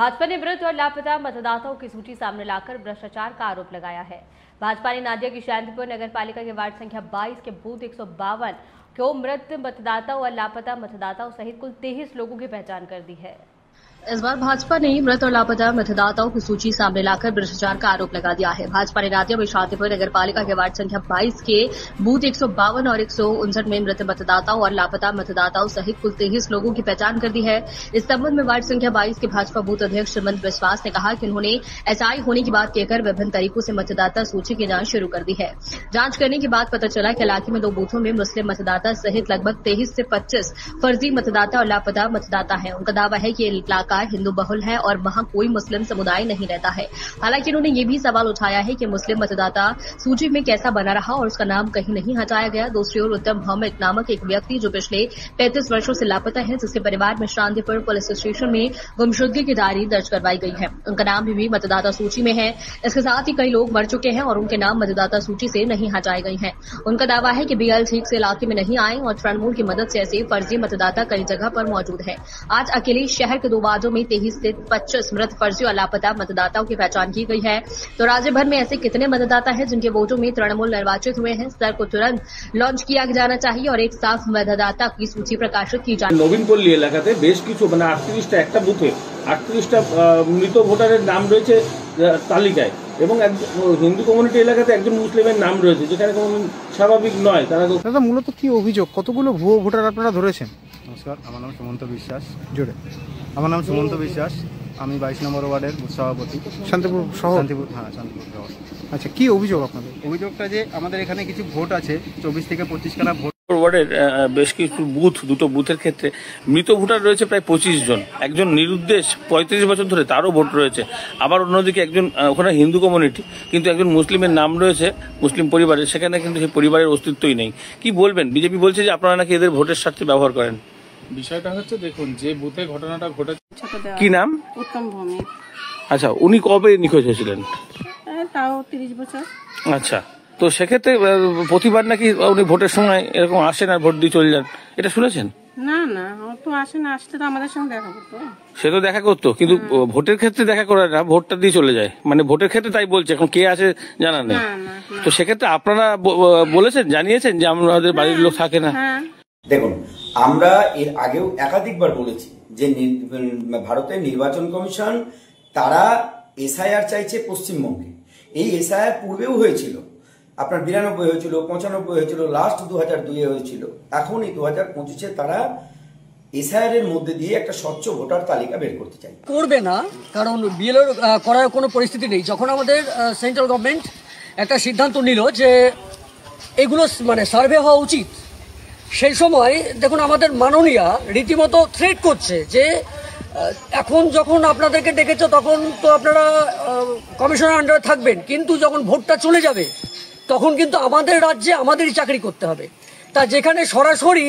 भाजपा ने मृत और लापता मतदाताओं की सूची सामने लाकर भ्रष्टाचार का आरोप लगाया है। भाजपा ने नादिया की शांतिपुर नगर पालिका के वार्ड संख्या 22 के बूथ 152 को मृत मतदाताओं और लापता मतदाताओं सहित कुल 23 लोगों की पहचान कर दी है। इस बार भाजपा ने मृत और लापता मतदाताओं की सूची सामने लाकर भ्रष्टाचार का आरोप लगा दिया है। भाजपा ने नादिया में शांतिपुर नगर पालिका के वार्ड संख्या 22 के बूथ 152 और 159 में मृत मतदाताओं और लापता मतदाताओं सहित कुल 23 लोगों की पहचान कर दी है। इस संबंध में वार्ड संख्या 22 के भाजपा बूथ अध्यक्ष सुमंत विश्वास ने कहा कि उन्होंने एसआई होने की बात कहकर विभिन्न तरीकों से मतदाता सूची की जांच शुरू कर दी है। जांच करने के बाद पता चला कि इलाके में 2 बूथों में मुस्लिम मतदाता सहित लगभग 23 से 25 फर्जी मतदाता और लापता मतदाता है। उनका दावा है कि इलाका हिंदू बहुल है और वहां कोई मुस्लिम समुदाय नहीं रहता है। हालांकि उन्होंने ये भी सवाल उठाया है कि मुस्लिम मतदाता सूची में कैसा बना रहा और उसका नाम कहीं नहीं हटाया गया। दूसरी ओर उत्तम मोहम्मद नामक एक व्यक्ति जो पिछले 35 वर्षों से लापता है, जिसके परिवार में शांतिपुर पुलिस स्टेशन में गुमशुदगी की डायरी दर्ज करवाई गई है, उनका नाम भी मतदाता सूची में है। इसके साथ ही कई लोग मर चुके हैं और उनके नाम मतदाता सूची से नहीं हटाए गए हैं। उनका दावा है कि बीएल ठीक से इलाके में नहीं आए और तृणमूल की मदद से ऐसे फर्जी मतदाता कई जगह पर मौजूद है। आज अकेले शहर के 2 वार्डों में 23 से 25 मृत फर्जी और लापता मतदाताओं की पहचान की गई है। तो राज्य भर में ऐसे कितने मतदाता हैं जिनके वोटों में तृणमूल निर्वाचित हुए हैं? सर को तुरंत लॉन्च किया जाना चाहिए और एक साफ मतदाता की सूची प्रकाशित की जाए। নবীনপল্লী এলাকাতে বেশ কিছু 38টা একটা বুথে 38টা মৃত ভোটারের নাম রয়েছে তালিকায় এবং হিন্দু কমিউনিটি এলাকাতে একজন মুসলিমের নাম রয়েছে, যেখানে কোনো স্বাভাবিক নয়। তারা দাদা মূলত কি অভিযোগ, কতগুলো ভুয়ো ভোটার আপনারা ধরেছেন? নমস্কার, আমার নাম সুমন্ত বিশ্বাস। জোরে আমার নাম সুমন্ত বিশ্বাস, আমি 22 নম্বর ওয়ার্ডের বুথ সভাপতি, শান্তিপুর শহর। হ্যাঁ, শান্তিপুর শহর। আচ্ছা, কি অভিযোগ আপনাদের? অভিযোগটা যে আমাদের এখানে কিছু ভোট আছে, 24 থেকে 25 খানা ভোট। ওয়ার্ডের বেশ কিছু বুথ, 2টো বুথের ক্ষেত্রে মৃত ভোটার রয়েছে প্রায় 25 জন। একজন নিরুদ্দেশ 35 বছর ধরে, তারও ভোট রয়েছে। আবার অন্যদিকে একজন ওখানে হিন্দু কমিউনিটি, কিন্তু একজন মুসলিমের নাম রয়েছে, মুসলিম পরিবারের, সেখানে কিন্তু সেই পরিবারের অস্তিত্বই নেই। কি বলবেন? বিজেপি বলছে যে আপনারা নাকি এদের ভোটের স্বার্থে ব্যবহার করেন। বিষয়টা হচ্ছে, দেখুন, যে বুথে ঘটনাটা ঘটেছে, কি নাম? উত্তম ভৌমিক। আচ্ছা, উনি কবে নিখোঁজ হয়েছিলেন? তাও 30 বছর। আচ্ছা, তো সেক্ষেত্রে প্রতিবার নাকি উনি ভোটের সময় এরকম আসেন আর ভোট দিয়ে চলে যান, এটা শুনেছেন? না না, ও তো আসে না, আসলে তো আমাদের সঙ্গে দেখা করতো। সে তো দেখা করতো, কিন্তু ভোটের ক্ষেত্রে দেখা করে না, ভোটটা দিয়ে চলে যায়। মানে ভোটের ক্ষেত্রে তাই বলছে, এখন কে আছে জানা নেই। তো সেক্ষেত্রে আপনারা বলেছেন, জানিয়েছেন যে আমাদের বাড়ির লোক থাকে না? দেখুন, আমরা এর আগেও একাধিকবার বলেছি যে ভারতের নির্বাচন কমিশন তারা এসআইআর চাইছে পশ্চিমবঙ্গে। এই এসআইআর পূর্বেও হয়েছিল, আপনার 92 হয়েছিল, 95 হয়েছিল, লাস্ট 2002 হয়েছিল। এখন এই 2025-এ তারা এসআইআর এর মধ্যে দিয়ে একটা স্বচ্ছ ভোটার তালিকা বের করতে চাই। করবে না, কারণ বিএলও করার কোনো পরিস্থিতি নেই। যখন আমাদের সেন্ট্রাল গভর্নমেন্ট একটা সিদ্ধান্ত নিল যে এগুলো মানে সার্ভে হওয়া উচিত, সেই সময় দেখুন আমাদের মাননীয়া রীতিমতো থ্রেট করছে যে এখন যখন আপনাদেরকে ডেকেছে তখন তো আপনারা কমিশনের আন্ডারে থাকবেন, কিন্তু যখন ভোটটা চলে যাবে তখন কিন্তু আমাদের রাজ্যে আমাদেরই চাকরি করতে হবে। তা যেখানে সরাসরি